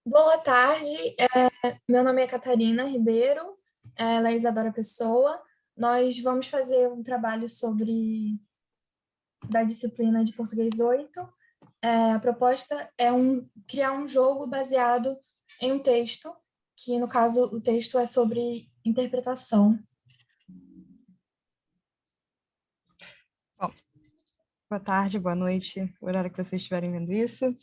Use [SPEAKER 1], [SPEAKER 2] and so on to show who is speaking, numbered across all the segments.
[SPEAKER 1] Boa tarde, meu nome é Catarina Ribeiro, ela é Isadora Pessoa. Nós vamos fazer um trabalho da disciplina de Português 8. A proposta é criar um jogo baseado em um texto, que no caso o texto é sobre interpretação.
[SPEAKER 2] Bom, boa tarde, boa noite, o horário que vocês estiverem vendo isso.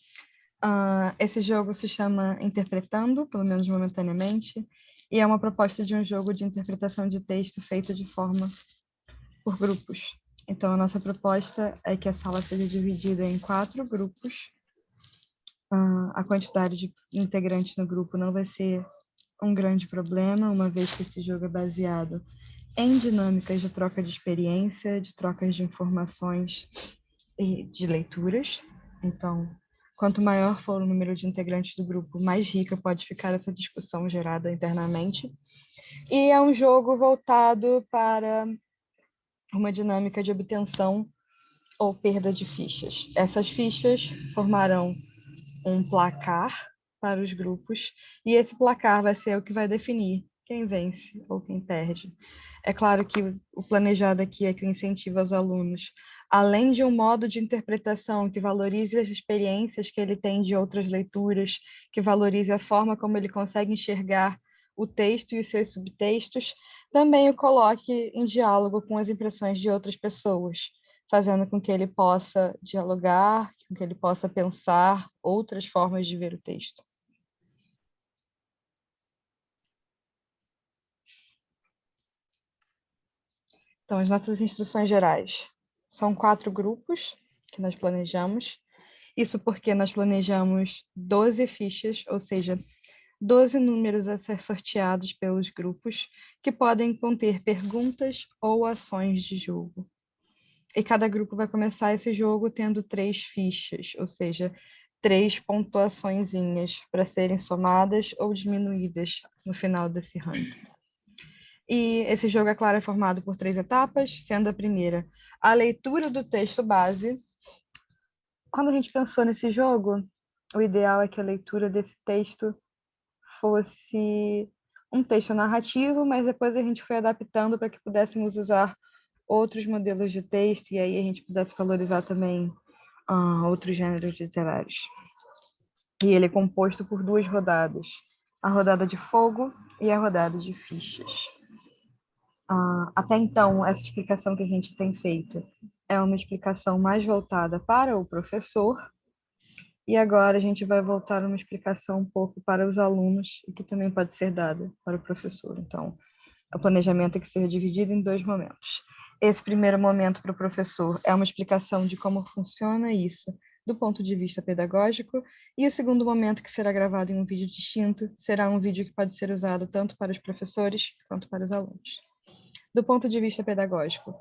[SPEAKER 2] Esse jogo se chama Interpretando, pelo menos momentaneamente, e é uma proposta de um jogo de interpretação de texto feito de forma por grupos. Então, a nossa proposta é que a sala seja dividida em 4 grupos. A quantidade de integrantes no grupo não vai ser um grande problema, uma vez que esse jogo é baseado em dinâmicas de troca de experiência, de trocas de informações e de leituras. Então, quanto maior for o número de integrantes do grupo, mais rica pode ficar essa discussão gerada internamente. E é um jogo voltado para uma dinâmica de obtenção ou perda de fichas. Essas fichas formarão um placar para os grupos, e esse placar vai ser o que vai definir quem vence ou quem perde. É claro que o planejado aqui é que o incentivo aos alunos, além de um modo de interpretação que valorize as experiências que ele tem de outras leituras, que valorize a forma como ele consegue enxergar o texto e os seus subtextos, também o coloque em diálogo com as impressões de outras pessoas, fazendo com que ele possa dialogar, com que ele possa pensar outras formas de ver o texto. Então, as nossas instruções gerais são 4 grupos que nós planejamos. Isso porque nós planejamos 12 fichas, ou seja, 12 números a ser sorteados pelos grupos, que podem conter perguntas ou ações de jogo. E cada grupo vai começar esse jogo tendo 3 fichas, ou seja, 3 pontuaçõezinhas para serem somadas ou diminuídas no final desse ranking. E esse jogo, é claro, é formado por 3 etapas, sendo a primeira a leitura do texto base. Quando a gente pensou nesse jogo, o ideal é que a leitura desse texto fosse um texto narrativo, mas depois a gente foi adaptando para que pudéssemos usar outros modelos de texto e aí a gente pudesse valorizar também outros gêneros literários. E ele é composto por 2 rodadas, a rodada de fogo e a rodada de fichas. Até então, essa explicação que a gente tem feito é uma explicação mais voltada para o professor, e agora a gente vai voltar uma explicação um pouco para os alunos, e que também pode ser dada para o professor. Então, o planejamento tem que ser dividido em 2 momentos. Esse primeiro momento para o professor é uma explicação de como funciona isso do ponto de vista pedagógico, e o segundo momento, que será gravado em um vídeo distinto, será um vídeo que pode ser usado tanto para os professores quanto para os alunos. Do ponto de vista pedagógico,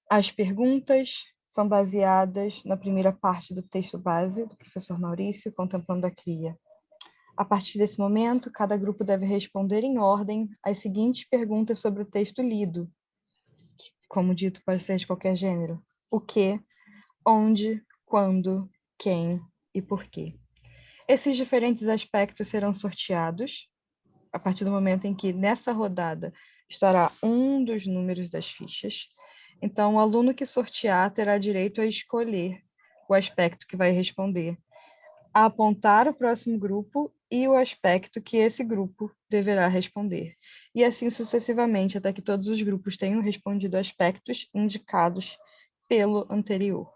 [SPEAKER 2] as perguntas são baseadas na primeira parte do texto base do professor Maurício, contemplando a cria. A partir desse momento, cada grupo deve responder em ordem as seguintes perguntas sobre o texto lido, que, como dito, pode ser de qualquer gênero: o que, onde, quando, quem e por quê. Esses diferentes aspectos serão sorteados a partir do momento em que, nessa rodada, estará um dos números das fichas. Então, o aluno que sortear terá direito a escolher o aspecto que vai responder, a apontar o próximo grupo e o aspecto que esse grupo deverá responder. E assim sucessivamente, até que todos os grupos tenham respondido aspectos indicados pelo anterior.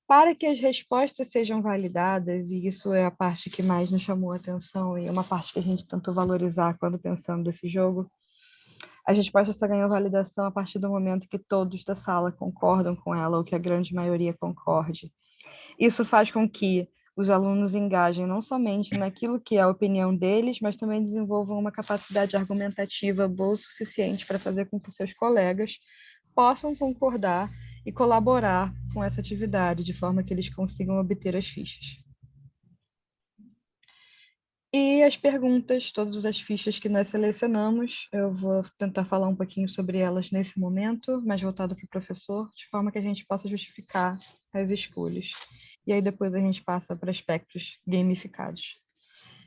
[SPEAKER 2] Para que as respostas sejam validadas, e isso é a parte que mais nos chamou a atenção e é uma parte que a gente tentou valorizar quando pensando nesse jogo, a resposta só ganhou validação a partir do momento que todos da sala concordam com ela, ou que a grande maioria concorde. Isso faz com que os alunos engajem não somente naquilo que é a opinião deles, mas também desenvolvam uma capacidade argumentativa boa o suficiente para fazer com que seus colegas possam concordar e colaborar com essa atividade, de forma que eles consigam obter as fichas. E as perguntas, todas as fichas que nós selecionamos, eu vou tentar falar um pouquinho sobre elas nesse momento, mais voltado para o professor, de forma que a gente possa justificar as escolhas. e aí depois a gente passa para aspectos gamificados.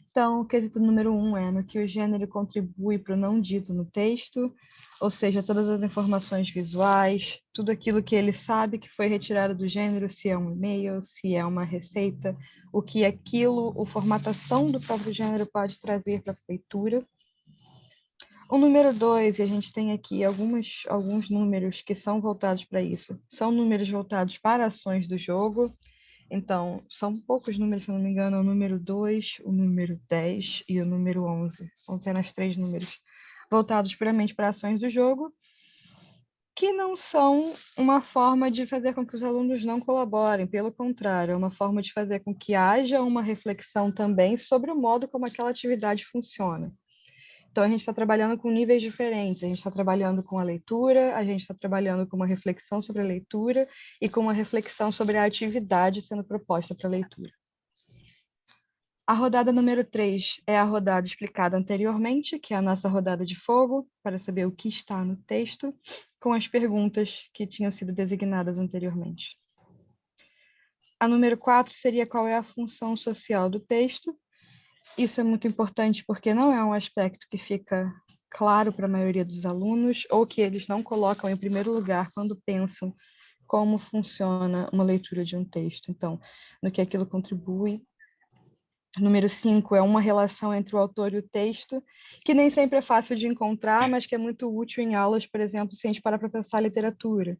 [SPEAKER 2] Então, o quesito número 1 é no que o gênero contribui para o não dito no texto, ou seja, todas as informações visuais, tudo aquilo que ele sabe que foi retirado do gênero, se é um e-mail, se é uma receita, o que aquilo, a formatação do próprio gênero pode trazer para a leitura. O número 2, e a gente tem aqui alguns números que são voltados para isso, são números voltados para ações do jogo. Então, são poucos números, se eu não me engano, o número 2, o número 10 e o número 11. São apenas 3 números voltados puramente para ações do jogo, que não são uma forma de fazer com que os alunos não colaborem, pelo contrário, é uma forma de fazer com que haja uma reflexão também sobre o modo como aquela atividade funciona. Então, a gente está trabalhando com níveis diferentes. A gente está trabalhando com a leitura, a gente está trabalhando com uma reflexão sobre a leitura e com uma reflexão sobre a atividade sendo proposta para a leitura. A rodada número 3 é a rodada explicada anteriormente, que é a nossa rodada de fogo, para saber o que está no texto, com as perguntas que tinham sido designadas anteriormente. A número 4 seria qual é a função social do texto. Isso é muito importante porque não é um aspecto que fica claro para a maioria dos alunos ou que eles não colocam em primeiro lugar quando pensam como funciona uma leitura de um texto. Então, no que aquilo contribui. Número 5 é uma relação entre o autor e o texto, que nem sempre é fácil de encontrar, mas que é muito útil em aulas, por exemplo, se a gente parar para pensar literatura.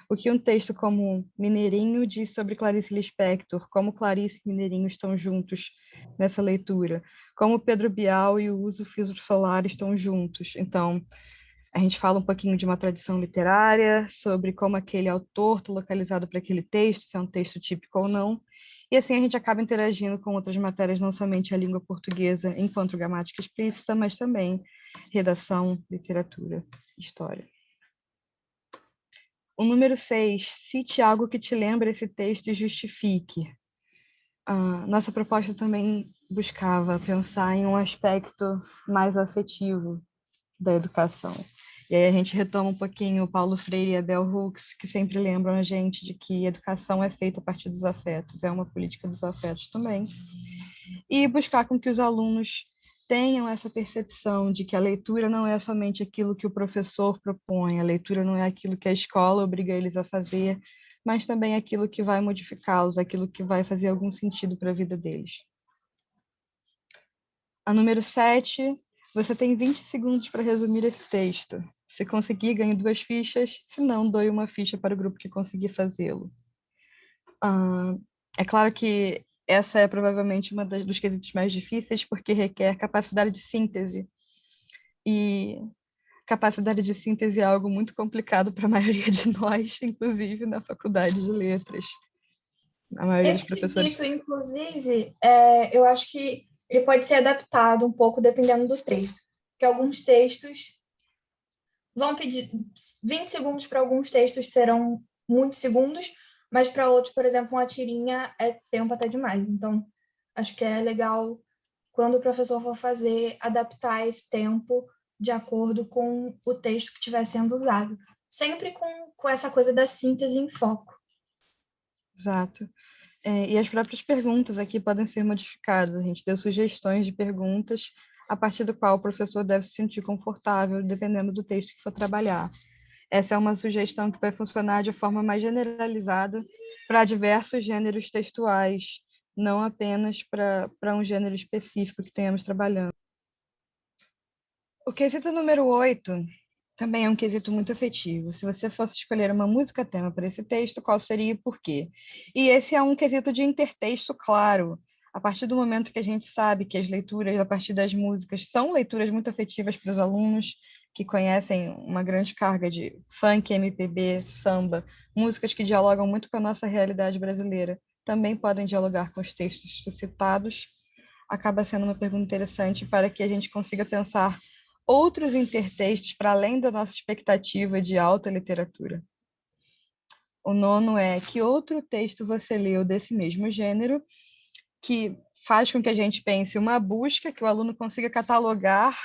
[SPEAKER 2] O que um texto como Mineirinho diz sobre Clarice Lispector, como Clarice e Mineirinho estão juntos nessa leitura, como Pedro Bial e o uso filtro solar estão juntos. Então, a gente fala um pouquinho de uma tradição literária, sobre como aquele autor está localizado para aquele texto, se é um texto típico ou não, e assim a gente acaba interagindo com outras matérias, não somente a língua portuguesa enquanto gramática explícita, mas também redação, literatura, história. O número 6, cite algo que te lembra esse texto e justifique. Nossa proposta também buscava pensar em um aspecto mais afetivo da educação. E aí a gente retoma um pouquinho o Paulo Freire e a Bell Hooks, que sempre lembram a gente de que educação é feita a partir dos afetos, é uma política dos afetos também. E buscar com que os alunos tenham essa percepção de que a leitura não é somente aquilo que o professor propõe, a leitura não é aquilo que a escola obriga eles a fazer, mas também aquilo que vai modificá-los, aquilo que vai fazer algum sentido para a vida deles. A número 7, você tem 20 segundos para resumir esse texto. Se conseguir, ganhe 2 fichas, se não, doe uma ficha para o grupo que conseguir fazê-lo. É claro que essa é provavelmente uma dos quesitos mais difíceis, porque requer capacidade de síntese. E capacidade de síntese é algo muito complicado para a maioria de nós, inclusive na faculdade de letras. A maioria dos
[SPEAKER 1] Esse
[SPEAKER 2] professores...
[SPEAKER 1] quesito, inclusive, eu acho que ele pode ser adaptado um pouco dependendo do texto. Porque alguns textos vão pedir 20 segundos para alguns textos serão muitos segundos, mas para outros, por exemplo, uma tirinha é tempo até demais. Então, acho que é legal, quando o professor for fazer, adaptar esse tempo de acordo com o texto que estiver sendo usado. Sempre com essa coisa da síntese em foco.
[SPEAKER 2] Exato. E as próprias perguntas aqui podem ser modificadas. A gente deu sugestões de perguntas a partir do qual o professor deve se sentir confortável, dependendo do texto que for trabalhar. Essa é uma sugestão que vai funcionar de forma mais generalizada para diversos gêneros textuais, não apenas para um gênero específico que tenhamos trabalhando. O quesito número 8 também é um quesito muito afetivo. Se você fosse escolher uma música tema para esse texto, qual seria e por quê? E esse é um quesito de intertexto claro. A partir do momento que a gente sabe que as leituras a partir das músicas são leituras muito afetivas para os alunos que conhecem uma grande carga de funk, MPB, samba, músicas que dialogam muito com a nossa realidade brasileira, também podem dialogar com os textos citados. Acaba sendo uma pergunta interessante para que a gente consiga pensar outros intertextos para além da nossa expectativa de alta literatura. O 9 é: que outro texto você leu desse mesmo gênero que faz com que a gente pense uma busca, que o aluno consiga catalogar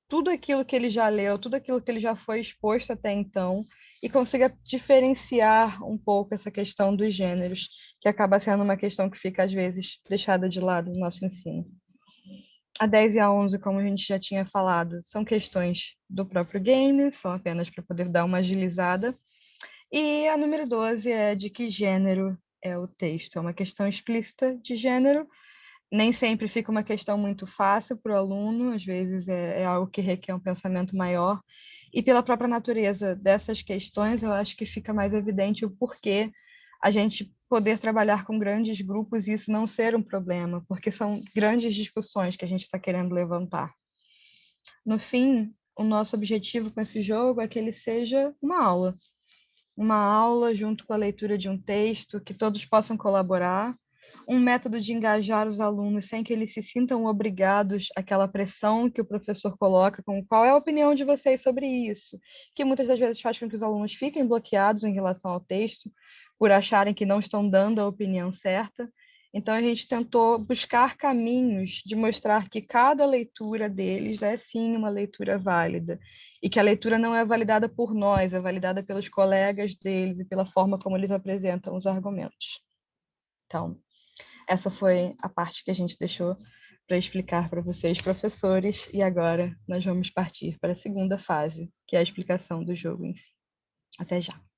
[SPEAKER 2] tudo aquilo que ele já leu, tudo aquilo que ele já foi exposto até então, e consiga diferenciar um pouco essa questão dos gêneros, que acaba sendo uma questão que fica, às vezes, deixada de lado no nosso ensino. A 10 e a 11, como a gente já tinha falado, são questões do próprio game, são apenas para poder dar uma agilizada. E a número 12 é de que gênero é o texto. É uma questão explícita de gênero. Nem sempre fica uma questão muito fácil para o aluno, às vezes é algo que requer um pensamento maior. E pela própria natureza dessas questões, eu acho que fica mais evidente o porquê a gente poder trabalhar com grandes grupos e isso não ser um problema, porque são grandes discussões que a gente está querendo levantar. No fim, o nosso objetivo com esse jogo é que ele seja uma aula junto com a leitura de um texto, que todos possam colaborar, um método de engajar os alunos sem que eles se sintam obrigados àquela pressão que o professor coloca com qual é a opinião de vocês sobre isso, que muitas das vezes faz com que os alunos fiquem bloqueados em relação ao texto, por acharem que não estão dando a opinião certa. Então, a gente tentou buscar caminhos de mostrar que cada leitura deles é, sim, uma leitura válida, e que a leitura não é validada por nós, é validada pelos colegas deles e pela forma como eles apresentam os argumentos. Então, essa foi a parte que a gente deixou para explicar para vocês, professores, e agora nós vamos partir para a segunda fase, que é a explicação do jogo em si. Até já!